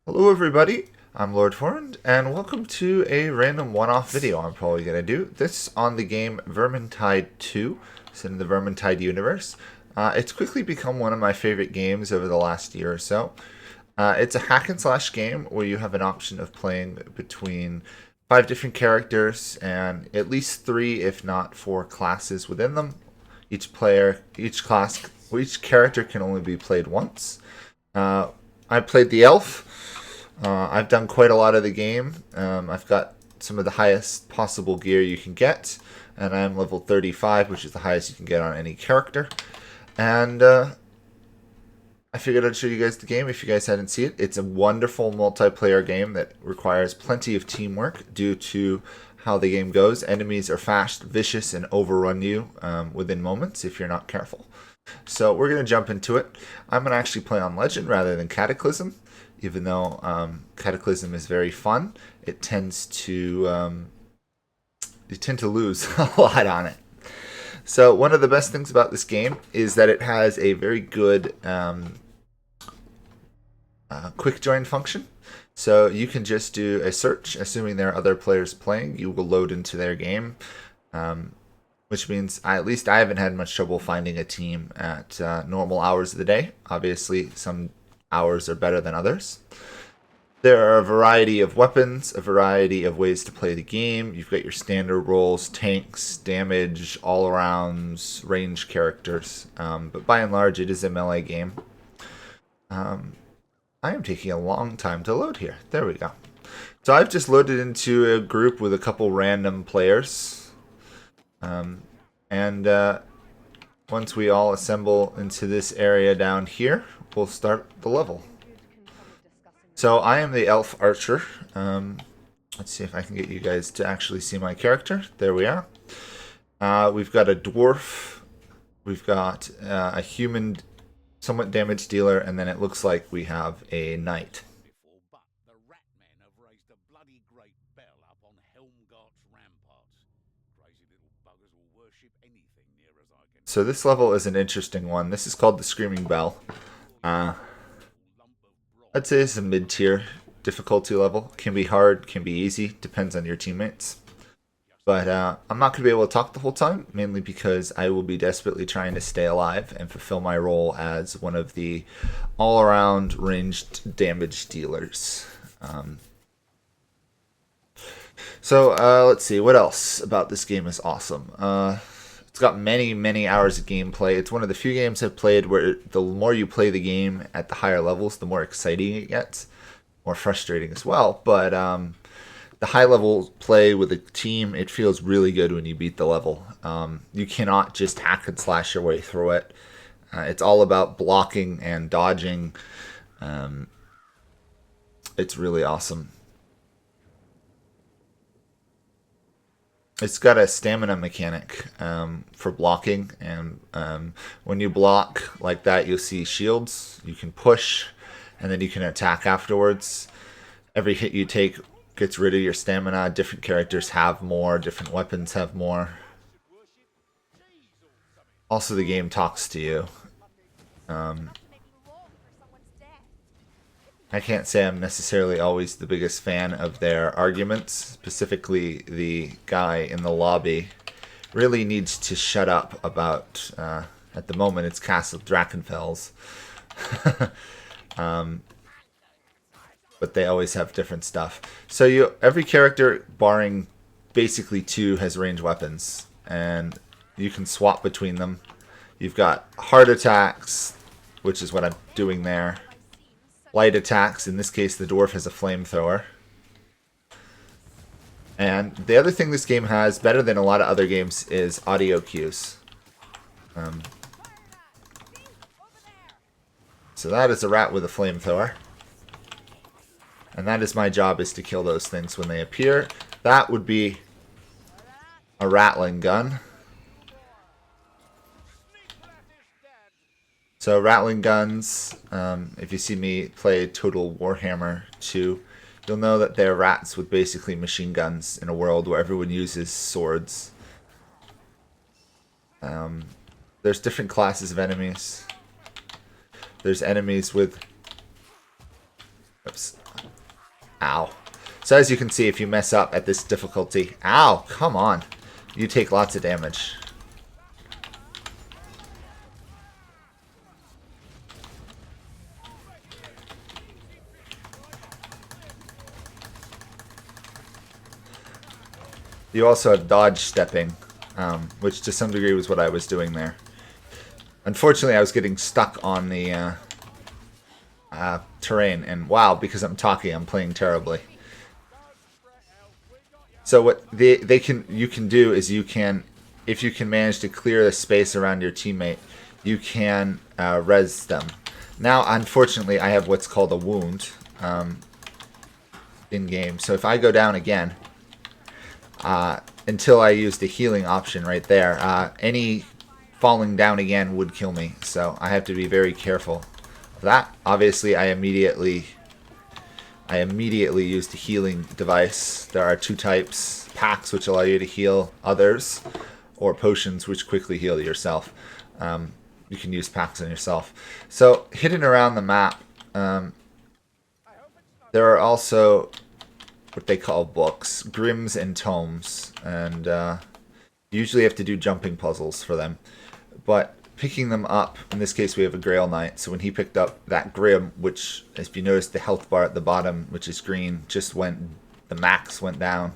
Hello everybody, I'm Lord Forwind, and welcome to a random one-off video I'm probably going to do. This on the game Vermintide 2, it's in the Vermintide universe. It's quickly become one of my favorite games over the last year or so. It's a hack and slash game where you have an option of playing between 5 different characters and at least 3, if not 4 classes within them. Each character can only be played once. I played the elf. I've done quite a lot of the game. I've got some of the highest possible gear you can get, and I'm level 35, which is the highest you can get on any character. And I figured I'd show you guys the game if you guys hadn't seen it. It's a wonderful multiplayer game that requires plenty of teamwork due to how the game goes. Enemies are fast, vicious, and overrun you within moments if you're not careful. So we're going to jump into it. I'm going to actually play on Legend rather than Cataclysm. Even though Cataclysm is very fun, it tends to you tend to lose a lot on it. So one of the best things about this game is that it has a very good quick join function. So you can just do a search, assuming there are other players playing. You will load into their game, which means at least I haven't had much trouble finding a team at normal hours of the day. Obviously, some hours are better than others. There are a variety of weapons, a variety of ways to play the game. You've got your standard roles, tanks, damage, all-arounds, range characters. But by and large, it is a melee game. I am taking a long time to load here. There we go. So I've just loaded into a group with a couple random players. Once we all assemble into this area down here, we'll start the level. So I am the elf archer. Let's see if I can get you guys to actually see my character. There we are. We've got a dwarf. We've got a human, somewhat damage dealer, and then it looks like we have a knight. So this level is an interesting one. This is called the Screaming Bell. I'd say it's a mid-tier difficulty level. Can be hard, can be easy, depends on your teammates. But I'm not going to be able to talk the whole time, mainly because I will be desperately trying to stay alive and fulfill my role as one of the all-around ranged damage dealers. Let's see, what else about this game is awesome? It's got many, many hours of gameplay. It's one of the few games I've played where the more you play the game at the higher levels, the more exciting it gets. More frustrating as well. But the high level play with a team, it feels really good when you beat the level. You cannot just hack and slash your way through it. It's all about blocking and dodging. It's really awesome. It's got a stamina mechanic for blocking, and when you block like that, you'll see shields. You can push, and then you can attack afterwards. Every hit you take gets rid of your stamina. Different characters have more, different weapons have more. Also, the game talks to you. I can't say I'm necessarily always the biggest fan of their arguments. Specifically, the guy in the lobby really needs to shut up about, at the moment, it's Castle Drakenfels. But they always have different stuff. So every character, barring basically 2, has ranged weapons. And you can swap between them. You've got hard attacks, which is what I'm doing there. Light attacks, in this case the dwarf has a flamethrower. And the other thing this game has, better than a lot of other games, is audio cues. So that is a rat with a flamethrower. And that is my job, is to kill those things when they appear. That would be a rattling gun. So rattling guns, if you see me play Total Warhammer 2, you'll know that they're rats with basically machine guns in a world where everyone uses swords. There's different classes of enemies. There's enemies with Whoops. Ow. So as you can see, if you mess up at this difficulty... Ow! Come on. You take lots of damage. You also have dodge stepping, which to some degree was what I was doing there. Unfortunately, I was getting stuck on the terrain, and wow, because I'm talking, I'm playing terribly. So what you can do is you can, if you can manage to clear the space around your teammate, you can res them. Now, unfortunately, I have what's called a wound in game. So if I go down again, until I use the healing option right there, any falling down again would kill me. So I have to be very careful of that. Obviously, I immediately use the healing device. There are two types: packs, which allow you to heal others, or potions, which quickly heal yourself. You can use packs on yourself. So hidden around the map, there are also what they call books, grims and tomes, and you usually have to do jumping puzzles for them. But picking them up, in this case we have a Grail Knight, so when he picked up that grim, which, if you notice the health bar at the bottom, which is green, just went, the max went down.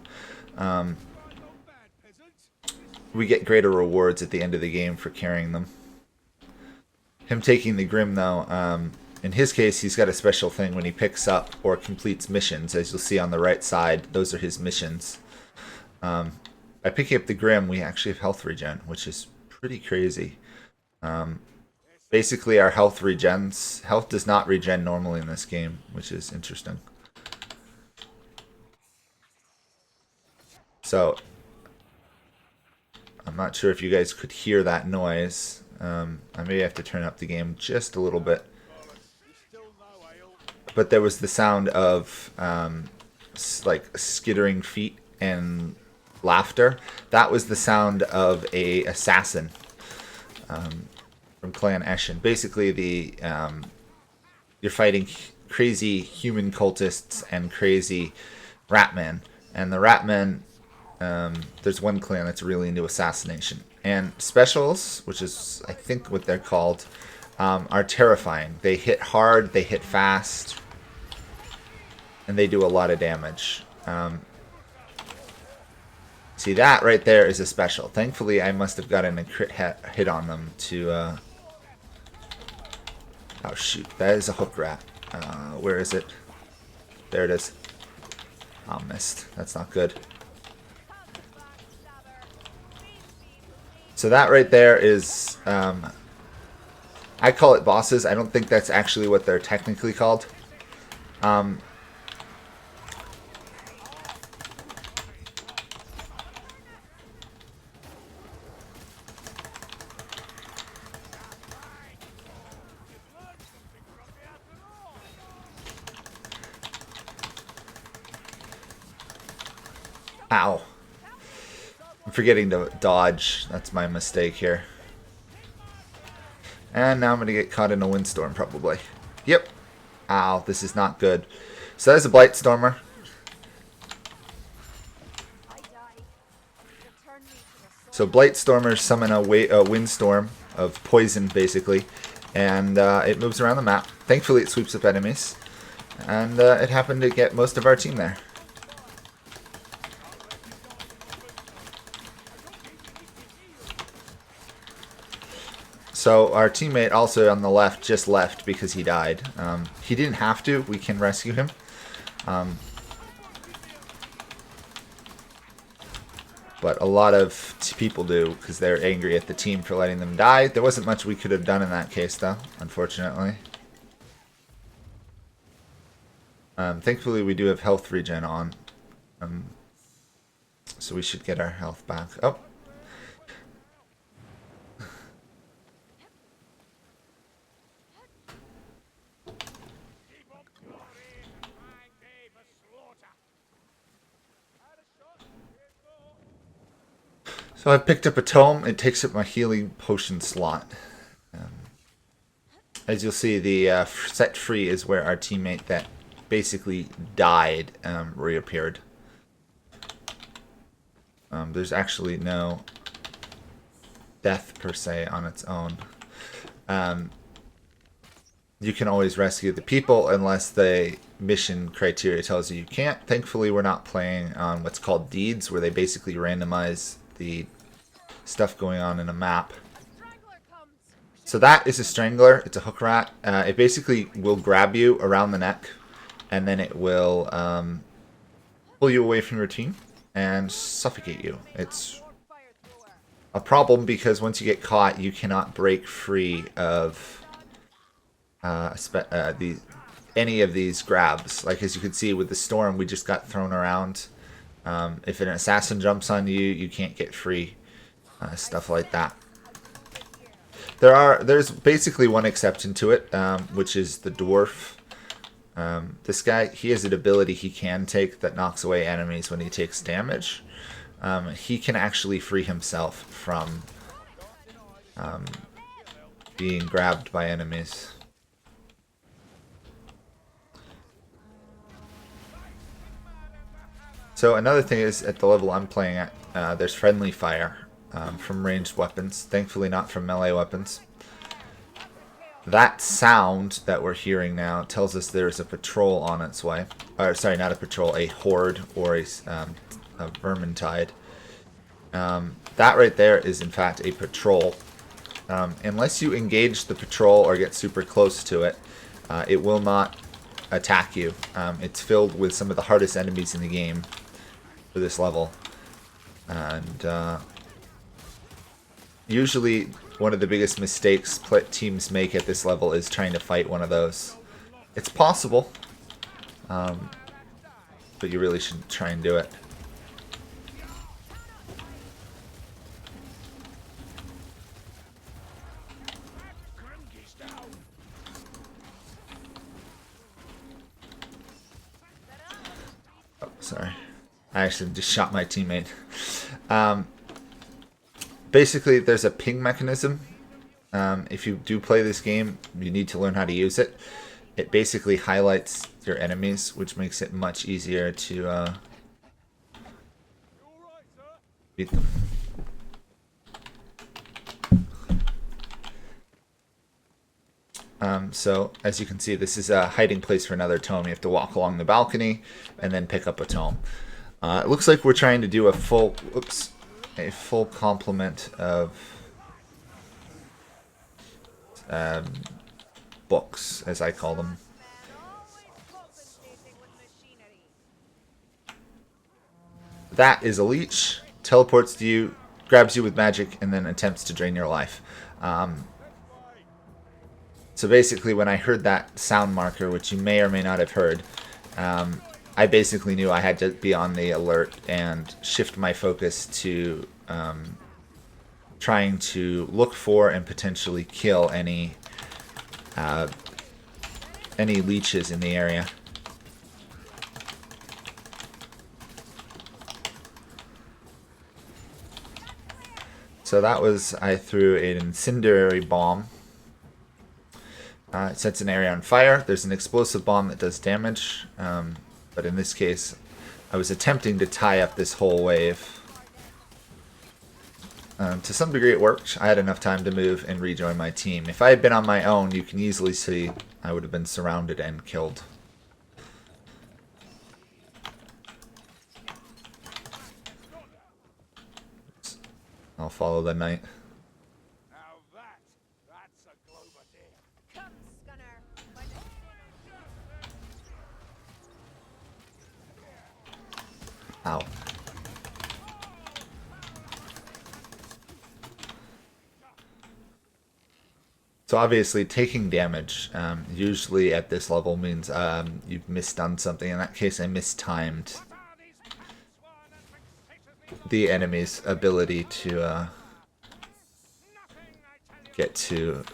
We get greater rewards at the end of the game for carrying them. Him taking the grim, though, in his case, he's got a special thing when he picks up or completes missions. As you'll see on the right side, those are his missions. By picking up the grim, we actually have health regen, which is pretty crazy. Basically, our health regens. Health does not regen normally in this game, which is interesting. So, I'm not sure if you guys could hear that noise. I may have to turn up the game just a little bit. But there was the sound of like skittering feet and laughter. That was the sound of a assassin from Clan Eshin. Basically, you're fighting crazy human cultists and crazy ratmen. And the ratmen, there's one clan that's really into assassination. And specials, which is I think what they're called, are terrifying. They hit hard, they hit fast, and they do a lot of damage. See, that right there is a special. Thankfully, I must have gotten a crit hit on them to... Oh, shoot. That is a hook rat. Where is it? There it is. Oh, missed. That's not good. So that right there is... I call it bosses. I don't think that's actually what they're technically called. Ow. I'm forgetting to dodge. That's my mistake here. And now I'm going to get caught in a windstorm, probably. Yep. Ow, this is not good. So there's a Blight Stormer. So Blight Stormers summon a windstorm of poison, basically. And it moves around the map. Thankfully, it sweeps up enemies. And it happened to get most of our team there. So our teammate also on the left just left because he died. He didn't have to. We can rescue him. But a lot of people do because they're angry at the team for letting them die. There wasn't much we could have done in that case, though, unfortunately. Thankfully, we do have health regen on. So we should get our health back. Oh. So I picked up a tome. It takes up my healing potion slot. As you'll see, the set free is where our teammate that basically died reappeared. There's actually no death per se on its own. You can always rescue the people unless the mission criteria tells you can't. Thankfully, we're not playing on what's called deeds, where they basically randomize the stuff going on in a map. So that is a strangler. It's a hook rat. It basically will grab you around the neck, and then it will pull you away from your team and suffocate you. It's a problem because once you get caught, you cannot break free of any of these grabs. Like, as you can see with the storm, we just got thrown around. If an assassin jumps on you, you can't get free. Stuff like that. There's basically one exception to it, which is the Dwarf. This guy, he has an ability he can take that knocks away enemies when he takes damage. He can actually free himself from being grabbed by enemies. So another thing is, at the level I'm playing at, there's friendly fire from ranged weapons. Thankfully not from melee weapons. That sound that we're hearing now tells us there's a patrol on its way. Or, sorry, not a patrol, a horde or a Vermintide. That right there is in fact a patrol. Unless you engage the patrol or get super close to it, it will not attack you. It's filled with some of the hardest enemies in the game for this level. And usually one of the biggest mistakes teams make at this level is trying to fight one of those. It's possible, but you really shouldn't try and do it. Oh, sorry. I actually just shot my teammate. Basically, there's a ping mechanism. If you do play this game, you need to learn how to use it. It basically highlights your enemies, which makes it much easier to beat them. So, as you can see, this is a hiding place for another tome. You have to walk along the balcony and then pick up a tome. It looks like we're trying to do a full complement of books, as I call them. That is a leech. Teleports to you, grabs you with magic, and then attempts to drain your life. So basically, when I heard that sound marker, which you may or may not have heard, I basically knew I had to be on the alert and shift my focus to trying to look for and potentially kill any leeches in the area. So that was, I threw an incendiary bomb. It sets an area on fire. There's an explosive bomb that does damage. But in this case, I was attempting to tie up this whole wave. To some degree it worked. I had enough time to move and rejoin my team. If I had been on my own, you can easily see I would have been surrounded and killed. I'll follow the knight. Ow. So obviously taking damage usually at this level means you've misdone something. In that case, I mistimed the enemy's ability to get to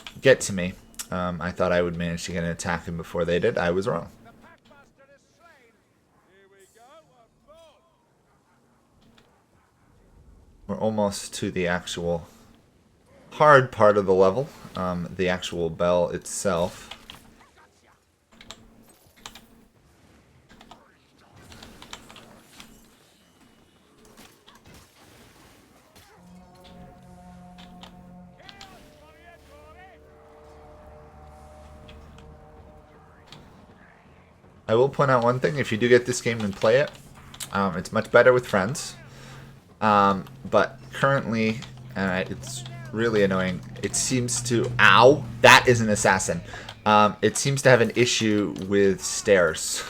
me. I thought I would manage to get an attack in before they did. I was wrong. We're almost to the actual hard part of the level, the actual bell itself. I will point out one thing. If you do get this game and play it, it's much better with friends. But currently, it's really annoying. It seems to... Ow! That is an assassin. It seems to have an issue with stairs.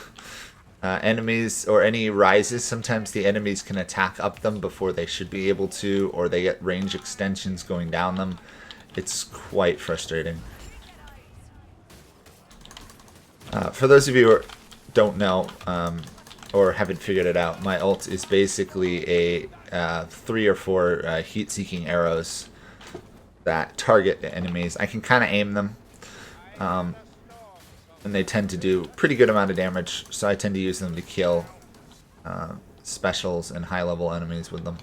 Enemies or any rises, sometimes the enemies can attack up them before they should be able to, or they get range extensions going down them. It's quite frustrating. For those of you who don't know or haven't figured it out, my ult is basically a 3 or 4 heat-seeking arrows that target the enemies. I can kind of aim them. And they tend to do pretty good amount of damage, so I tend to use them to kill specials and high-level enemies with them.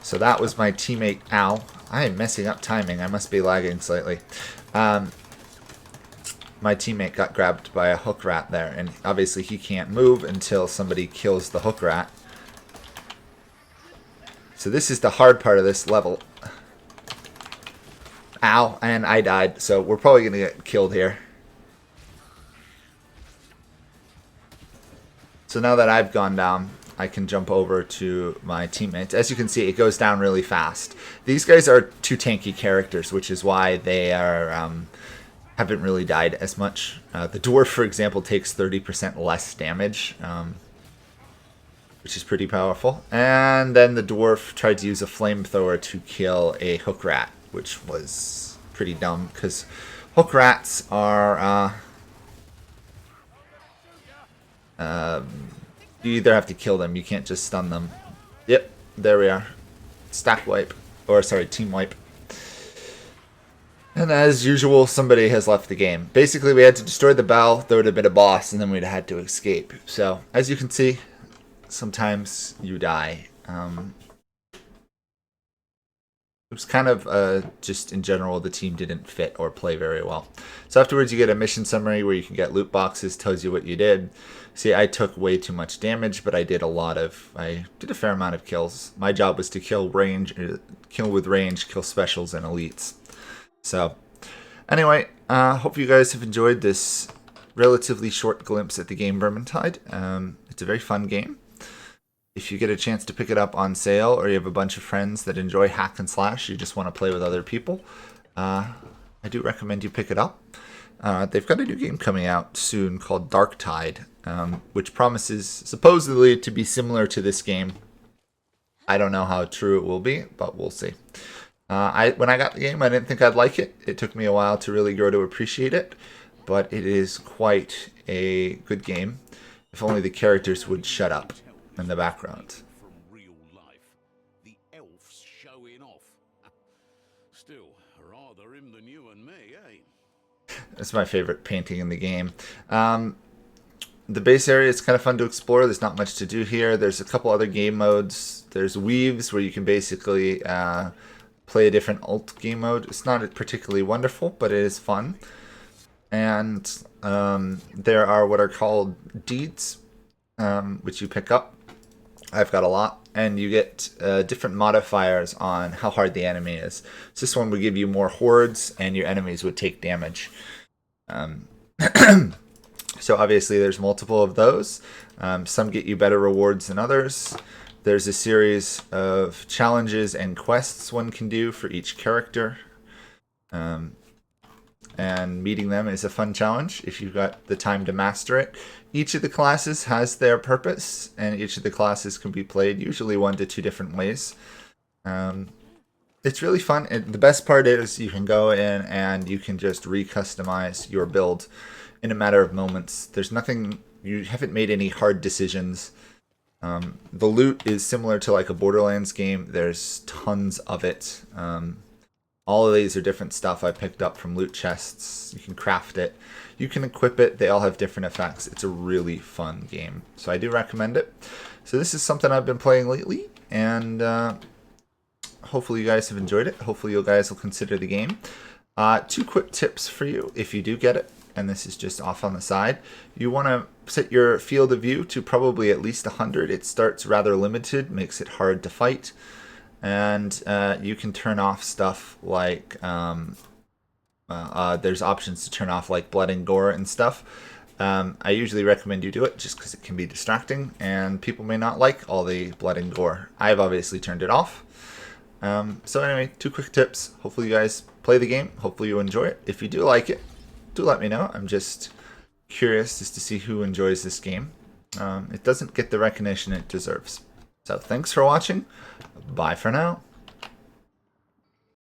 So that was my teammate. Ow. I am messing up timing. I must be lagging slightly. My teammate got grabbed by a hook rat there, and obviously he can't move until somebody kills the hook rat. So this is the hard part of this level. Ow, and I died, so we're probably going to get killed here. So now that I've gone down, I can jump over to my teammates. As you can see, it goes down really fast. These guys are 2 tanky characters, which is why they are haven't really died as much. The Dwarf, for example, takes 30% less damage, which is pretty powerful. And then the Dwarf tried to use a flamethrower to kill a hook rat, which was pretty dumb, because hook rats are... you either have to kill them, you can't just stun them. Yep, there we are. Stack wipe. Or, sorry, team wipe. And as usual, somebody has left the game. Basically, we had to destroy the bell, there would have been a boss, and then we'd have had to escape. So, as you can see, sometimes you die. It was kind of just in general, the team didn't fit or play very well. So afterwards, you get a mission summary where you can get loot boxes, tells you what you did. See, I took way too much damage, but I did a fair amount of kills. My job was to kill with range, kill specials and elites. So, anyway, hope you guys have enjoyed this relatively short glimpse at the game Vermintide. It's a very fun game. If you get a chance to pick it up on sale, or you have a bunch of friends that enjoy hack and slash, you just want to play with other people, I do recommend you pick it up. They've got a new game coming out soon called Darktide, which promises supposedly to be similar to this game. I don't know how true it will be, but we'll see. When I got the game, I didn't think I'd like it. It took me a while to really grow to appreciate it, but it is quite a good game. If only the characters would shut up in the background. From real life, the elf's showing off. Still, rather him than you and me, eh? That's my favorite painting in the game. The base area is kind of fun to explore. There's not much to do here. There's a couple other game modes. There's weaves where you can basically play a different ult game mode. It's not particularly wonderful, but it is fun. And there are what are called deeds, which you pick up. I've got a lot, and you get different modifiers on how hard the enemy is. So this one would give you more hordes, and your enemies would take damage. So obviously there's multiple of those. Some get you better rewards than others. There's a series of challenges and quests one can do for each character. And meeting them is a fun challenge if you've got the time to master it. Each of the classes has their purpose, and each of the classes can be played usually 1 to 2 different ways. It's really fun. And the best part is you can go in and you can just re-customize your build in a matter of moments. There's nothing, you haven't made any hard decisions. The loot is similar to like a Borderlands game. There's tons of it. All of these are different stuff I picked up from loot chests. You can craft it. You can equip it. They all have different effects. It's a really fun game. So I do recommend it. So this is something I've been playing lately. And hopefully you guys have enjoyed it. Hopefully you guys will consider the game. 2 quick tips for you if you do get it. and this is just off on the side. You want to set your field of view to probably at least 100. It starts rather limited, makes it hard to fight. And you can turn off stuff like, there's options to turn off like blood and gore and stuff. I usually recommend you do it just because it can be distracting and people may not like all the blood and gore. I've obviously turned it off. So anyway, 2 quick tips. Hopefully you guys play the game. Hopefully you enjoy it. If you do like it, do let me know. I'm just curious just to see who enjoys this game. It doesn't get the recognition it deserves. So thanks for watching. Bye for now.